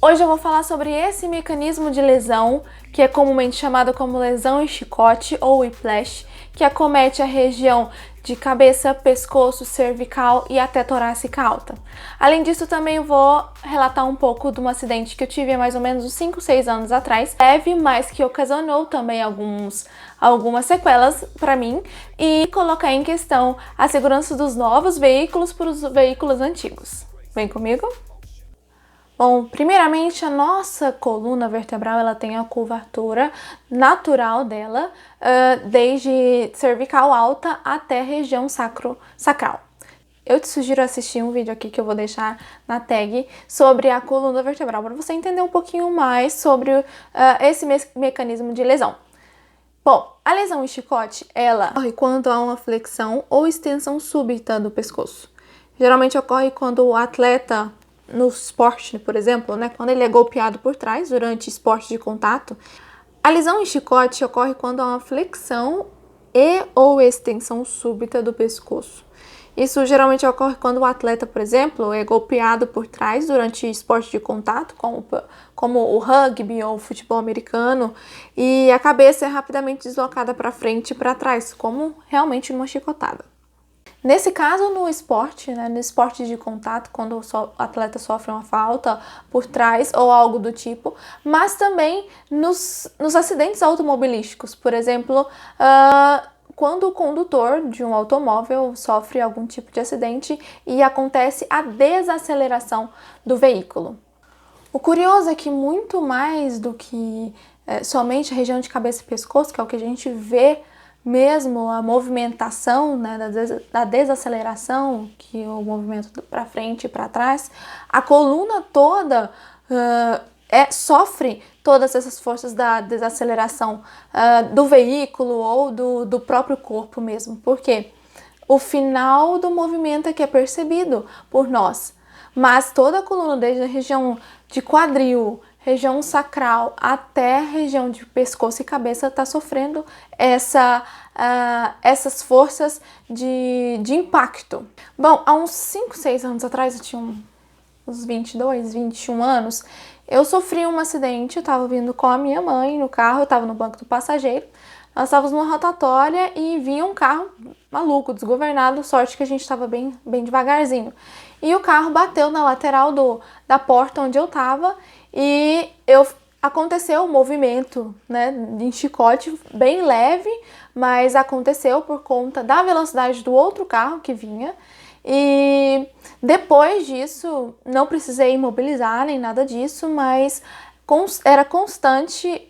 Hoje eu vou falar sobre esse mecanismo de lesão, que é comumente chamado como lesão em chicote ou whiplash, que acomete a região de cabeça, pescoço, cervical e até torácica alta. Além disso, também vou relatar um pouco de um acidente que eu tive há mais ou menos uns 5, 6 anos atrás, leve, mas que ocasionou também algumas sequelas para mim, e colocar em questão a segurança dos novos veículos para os veículos antigos. Vem comigo? Bom, primeiramente a nossa coluna vertebral ela tem a curvatura natural dela, desde cervical alta até a região sacral. Eu te sugiro assistir um vídeo aqui que eu vou deixar na tag sobre a coluna vertebral, para você entender um pouquinho mais sobre esse mecanismo de lesão. Bom, a lesão em chicote, ela ocorre quando há uma flexão ou extensão súbita do pescoço. Geralmente ocorre quando o atleta, no esporte, por exemplo, né, quando ele é golpeado por trás durante esporte de contato. A lesão em chicote ocorre quando há uma flexão e ou extensão súbita do pescoço. Isso geralmente ocorre quando o atleta, por exemplo, é golpeado por trás durante esporte de contato, como o rugby ou o futebol americano, e a cabeça é rapidamente deslocada para frente e para trás, como realmente numa chicotada. Nesse caso, no esporte, né, no esporte de contato, quando o atleta sofre uma falta por trás ou algo do tipo, mas também nos acidentes automobilísticos, por exemplo, quando o condutor de um automóvel sofre algum tipo de acidente e acontece a desaceleração do veículo. O curioso é que muito mais do que somente a região de cabeça e pescoço, que é o que a gente vê mesmo, a movimentação, né, da desaceleração, que é o movimento para frente e para trás, a coluna toda sofre todas essas forças da desaceleração do veículo ou do próprio corpo mesmo. Por quê? O final do movimento é que é percebido por nós, mas toda a coluna, desde a região de quadril, região sacral até a região de pescoço e cabeça, está sofrendo essas forças de impacto. Bom, há uns 5, 6 anos atrás, eu tinha uns 22, 21 anos, eu sofri um acidente. Eu estava vindo com a minha mãe no carro, eu estava no banco do passageiro, nós estávamos numa rotatória e vinha um carro maluco, desgovernado, sorte que a gente estava bem devagarzinho. E o carro bateu na lateral da porta onde eu estava e aconteceu um movimento, né, em chicote bem leve, mas aconteceu por conta da velocidade do outro carro que vinha. E depois disso, não precisei imobilizar nem nada disso, mas era constante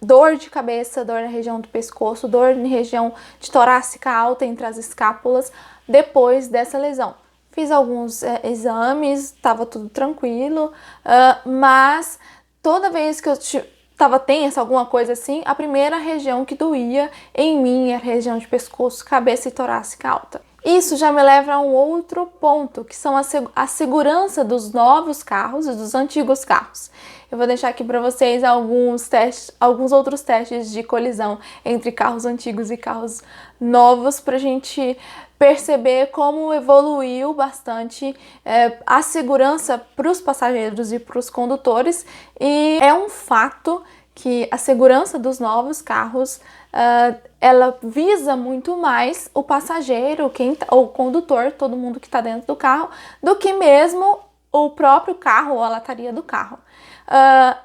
dor de cabeça, dor na região do pescoço, dor na região de torácica alta entre as escápulas depois dessa lesão. Fiz alguns exames, estava tudo tranquilo, mas toda vez que eu estava tensa, alguma coisa assim, a primeira região que doía em mim era a região de pescoço, cabeça e torácica alta. Isso já me leva a um outro ponto, que são a segurança dos novos carros e dos antigos carros. Eu vou deixar aqui para vocês alguns outros testes de colisão entre carros antigos e carros novos, para a gente perceber como evoluiu bastante a segurança para os passageiros e para os condutores. E é um fato que a segurança dos novos carros ela visa muito mais o passageiro, o condutor, todo mundo que está dentro do carro, do que mesmo o próprio carro ou a lataria do carro.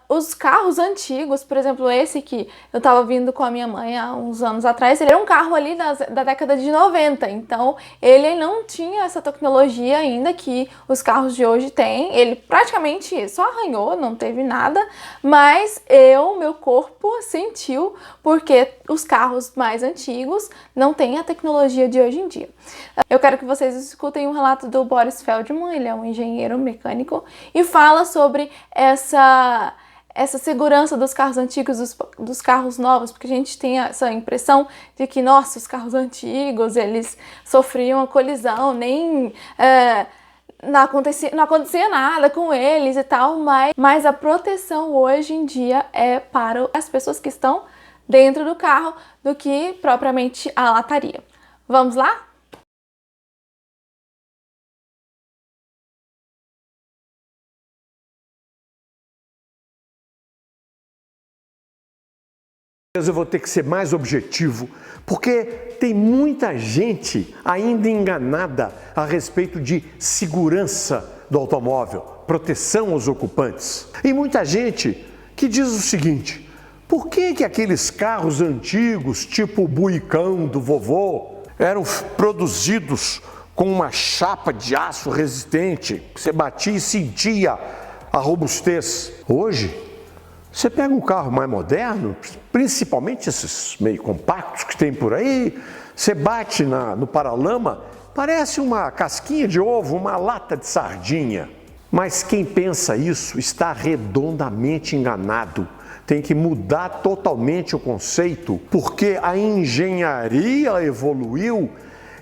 Os carros antigos, por exemplo, esse que eu estava vindo com a minha mãe há uns anos atrás, ele era um carro ali da década de 90, então ele não tinha essa tecnologia ainda que os carros de hoje têm. Ele praticamente só arranhou, não teve nada, mas meu corpo sentiu, porque os carros mais antigos não têm a tecnologia de hoje em dia. Eu quero que vocês escutem um relato do Boris Feldman, ele é um engenheiro mecânico, e fala sobre essa segurança dos carros antigos, dos carros novos, porque a gente tem essa impressão de que, nossa, os carros antigos, eles sofriam uma colisão, não acontecia nada com eles e tal, mas a proteção hoje em dia é para as pessoas que estão dentro do carro do que propriamente a lataria. Vamos lá? Eu vou ter que ser mais objetivo, porque tem muita gente ainda enganada a respeito de segurança do automóvel, proteção aos ocupantes. E muita gente que diz o seguinte: por que aqueles carros antigos, tipo o Buicão do vovô, eram produzidos com uma chapa de aço resistente, que você batia e sentia a robustez? Hoje, você pega um carro mais moderno, principalmente esses meio compactos que tem por aí, você bate no paralama, parece uma casquinha de ovo, uma lata de sardinha. Mas quem pensa isso está redondamente enganado. Tem que mudar totalmente o conceito, porque a engenharia evoluiu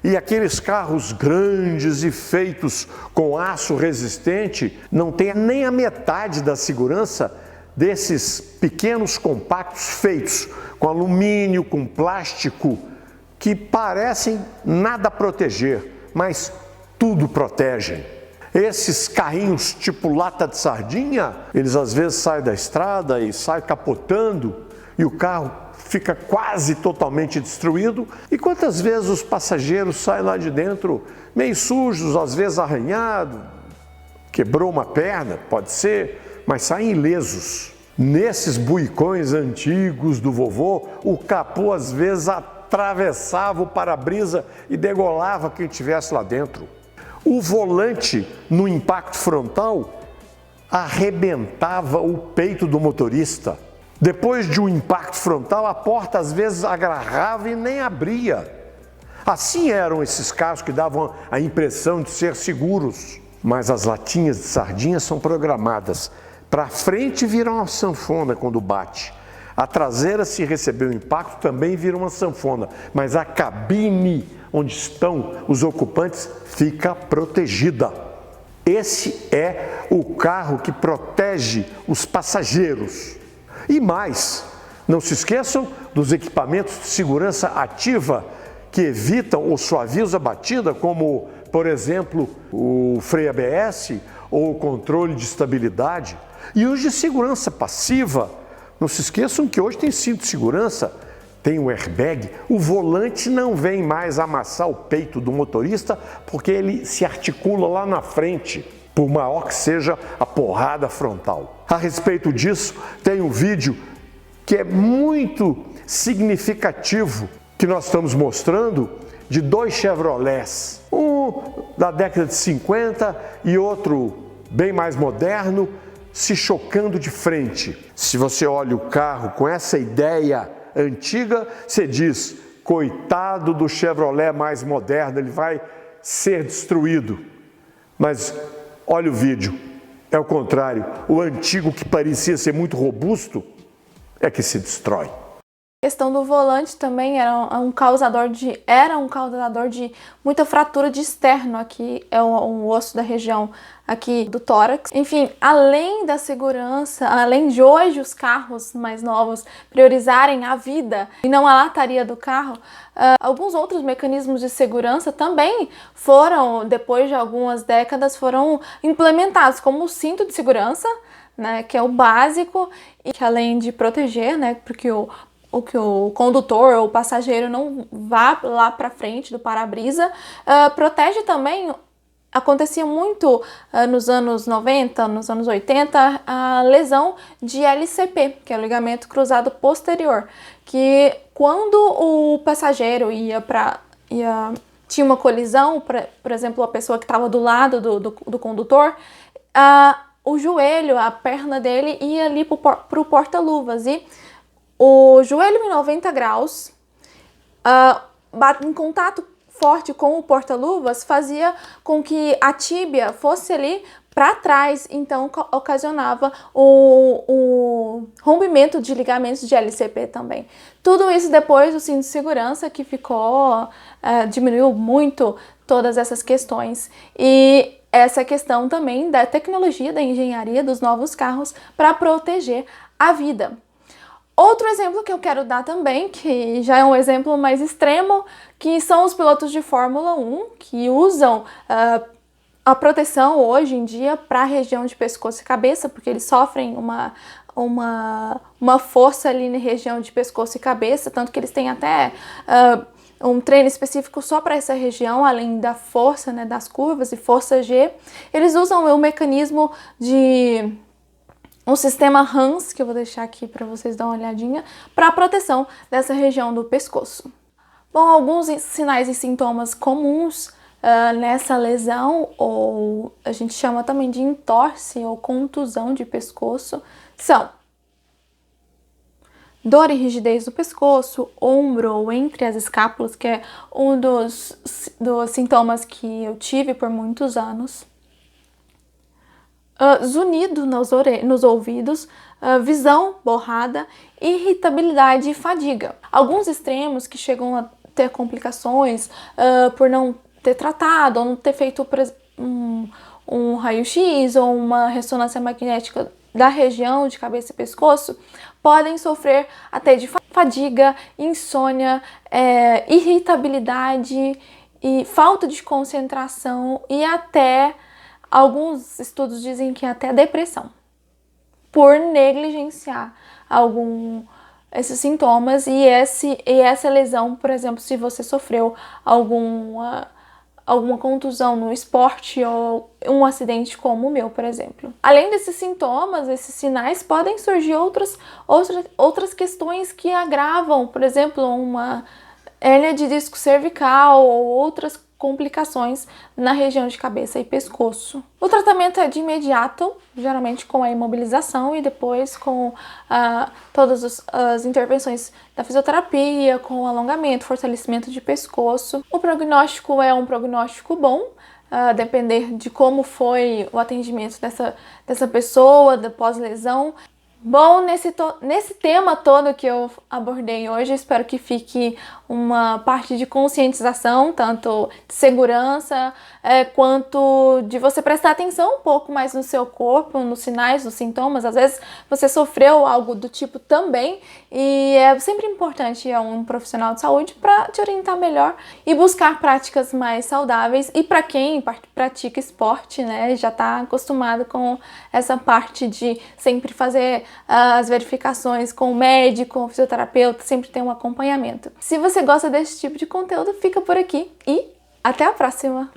e aqueles carros grandes e feitos com aço resistente não têm nem a metade da segurança desses pequenos compactos feitos com alumínio, com plástico, que parecem nada proteger, mas tudo protegem. Esses carrinhos tipo lata de sardinha, eles às vezes saem da estrada e saem capotando e o carro fica quase totalmente destruído. E quantas vezes os passageiros saem lá de dentro meio sujos, às vezes arranhados, quebrou uma perna, pode ser, mas saem ilesos. Nesses buicões antigos do vovô, o capô às vezes atravessava o para-brisa e degolava quem estivesse lá dentro. O volante, no impacto frontal, arrebentava o peito do motorista. Depois de um impacto frontal, a porta às vezes agarrava e nem abria. Assim eram esses carros que davam a impressão de ser seguros. Mas as latinhas de sardinha são programadas para frente virar uma sanfona quando bate. A traseira, se receber o impacto, também vira uma sanfona. Mas a cabine onde estão os ocupantes fica protegida. Esse é o carro que protege os passageiros. E mais, não se esqueçam dos equipamentos de segurança ativa que evitam ou suavizam a batida, como, por exemplo, o freio ABS ou o controle de estabilidade. E os de segurança passiva, não se esqueçam que hoje tem cinto de segurança, tem o airbag, o volante não vem mais amassar o peito do motorista porque ele se articula lá na frente, por maior que seja a porrada frontal. A respeito disso, tem um vídeo que é muito significativo que nós estamos mostrando de dois Chevrolets, um da década de 50 e outro bem mais moderno, se chocando de frente. Se você olha o carro com essa ideia antiga, você diz: coitado do Chevrolet mais moderno, ele vai ser destruído. Mas olha o vídeo, é o contrário. O antigo, que parecia ser muito robusto, é que se destrói. A questão do volante também era um causador de muita fratura de externo. Aqui é um osso da região aqui do tórax. Enfim, além da segurança, além de hoje os carros mais novos priorizarem a vida e não a lataria do carro, alguns outros mecanismos de segurança também foram, depois de algumas décadas, foram implementados, como o cinto de segurança, né, que é o básico e que, além de proteger, né, porque que o condutor ou o passageiro não vá lá para frente do para-brisa, protege também. Acontecia muito nos anos 90, nos anos 80, a lesão de LCP, que é o ligamento cruzado posterior, que quando o passageiro tinha uma colisão, por exemplo, a pessoa que estava do lado do condutor, o joelho, a perna dele ia ali para o porta-luvas e o joelho em 90 graus, em contato forte com o porta-luvas, fazia com que a tíbia fosse ali para trás, então ocasionava o rompimento de ligamentos de LCP também. Tudo isso depois do cinto de segurança, que diminuiu muito todas essas questões. E essa questão também da tecnologia, da engenharia dos novos carros para proteger a vida. Outro exemplo que eu quero dar também, que já é um exemplo mais extremo, que são os pilotos de Fórmula 1, que usam a proteção hoje em dia para a região de pescoço e cabeça, porque eles sofrem uma força ali na região de pescoço e cabeça, tanto que eles têm até um treino específico só para essa região, além da força, né, das curvas e força G. Eles usam o mecanismo de um sistema HANS, que eu vou deixar aqui para vocês dar uma olhadinha, para a proteção dessa região do pescoço. Bom, alguns sinais e sintomas comuns nessa lesão, ou a gente chama também de entorse ou contusão de pescoço, são dor e rigidez do pescoço, ombro ou entre as escápulas, que é um dos sintomas que eu tive por muitos anos. Zunido nos ouvidos, visão borrada, irritabilidade e fadiga. Alguns extremos que chegam a ter complicações por não ter tratado ou não ter feito um raio-x ou uma ressonância magnética da região de cabeça e pescoço, podem sofrer até de fadiga, insônia, irritabilidade e falta de concentração e até, alguns estudos dizem que até depressão, por negligenciar esses sintomas e essa lesão, por exemplo, se você sofreu alguma contusão no esporte ou um acidente como o meu, por exemplo. Além desses sintomas, esses sinais, podem surgir outras questões que agravam, por exemplo, uma hérnia de disco cervical ou outras complicações na região de cabeça e pescoço. O tratamento é de imediato, geralmente com a imobilização e depois com todas as intervenções da fisioterapia, com alongamento, fortalecimento de pescoço. O prognóstico é um prognóstico bom, depender de como foi o atendimento dessa pessoa, da pós-lesão. Bom, nesse tema todo que eu abordei hoje, espero que fique uma parte de conscientização, tanto de segurança, quanto de você prestar atenção um pouco mais no seu corpo, nos sinais, nos sintomas. Às vezes você sofreu algo do tipo também, e é sempre importante um profissional de saúde para te orientar melhor e buscar práticas mais saudáveis. E para quem pratica esporte, né, já está acostumado com essa parte de sempre fazer as verificações com o médico, com o fisioterapeuta, sempre tem um acompanhamento. Se você gosta desse tipo de conteúdo, fica por aqui e até a próxima!